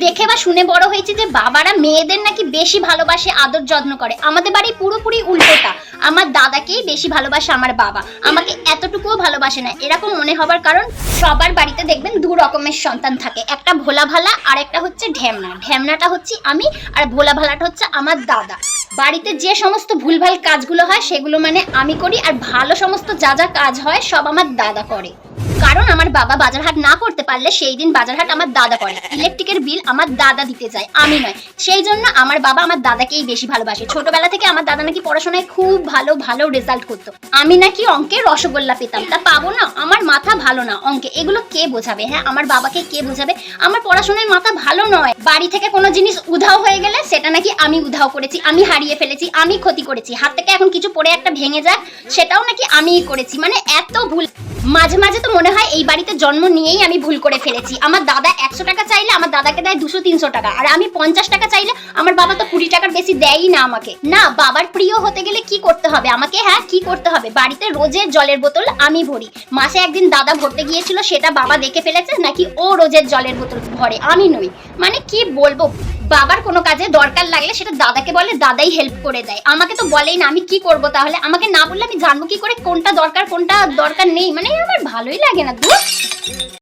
দেখে বা শুনে বড় হয়েছি যে বাবারা মেয়েদের নাকি বেশি ভালোবাসে, আদর যত্ন করে। আমাদের বাড়ি পুরোপুরি উল্টোটা। আমার দাদাকেই বেশি ভালোবাসে আমার বাবা, আমাকে এতটুকুও ভালোবাসে না। এরকম মনে হবার কারণ সবার বাড়িতে দেখবেন দু রকমের সন্তান থাকে, একটা ভোলা ভালা আর একটা হচ্ছে ঢ্যামনা। ঢ্যামনাটা হচ্ছে আমি আর ভোলা ভালাটা হচ্ছে আমার দাদা। বাড়িতে যে সমস্ত ভুলভাল কাজগুলো হয় সেগুলো মানে আমি করি, আর ভালো সমস্ত যা যা কাজ হয় সব আমার দাদা করে। কারণ আমার বাবা বাজার হাট না করতে পারলে সেই দিন বাজার হাট আমার দাদা করে। ইলেকট্রিকের বিল আমার দাদা দিতে যায়, আমি নয়। সেই জন্য আমার বাবা আমার দাদাকেই বেশি ভালোবাসে। ছোটবেলা থেকে আমার দাদা নাকি পড়াশোনায় খুব ভালো ভালো রেজাল্ট করতো, আমি নাকি অঙ্কে রসগোল্লা পেতাম। তা পাবো না, আমার মাথা ভালো না অঙ্কে। এগুলো কে বোঝাবে? হ্যাঁ, আমার বাবাকে কে বোঝাবে? আমার পড়াশোনায় মাথা ভালো নয়। বাড়ি থেকে কোনো জিনিস উধাও হয়ে গেলে সেটা নাকি আমি উধাও করেছি, আমি হারিয়ে ফেলেছি, আমি ক্ষতি করেছি। হাত থেকে এখন কিছু পড়ে একটা ভেঙে যায়, সেটাও নাকি আমিই করেছি। মানে এত ভুল। মাঝে মাঝে তো মনে হয় এই বাড়িতে জন্ম নিয়েই আমি ভুল করে ফেলেছি। আমার দাদা 100 টাকা চাইলে আমার দাদাকে দেয় 200-300 টাকা, আর আমি 50 টাকা চাইলে আমার বাবা তো 20 টাকার বেশি দেয়ই না আমাকে। না, বাবার প্রিয় হতে গেলে কি করতে হবে আমাকে? হ্যাঁ, কি করতে হবে? বাড়িতে রোজের জলের বোতল আমি ভরি। মাসে একদিন দাদা ভরতে গিয়েছিল, সেটা বাবা দেখে ফেলেছে, নাকি ও রোজের জলের বোতল ভরে, আমি নই। মানে কি বলবো, বাবার কোনো কাজে দরকার লাগলে সেটা দাদাকে বলে, দাদাই হেল্প করে দেয়। আমাকে তো বলেই না, আমি কি করব তাহলে? আমাকে না বললে আমি জানবো কি করে কোনটা দরকার কোনটা দরকার নেই? মানে আমার ভালোই লাগে না।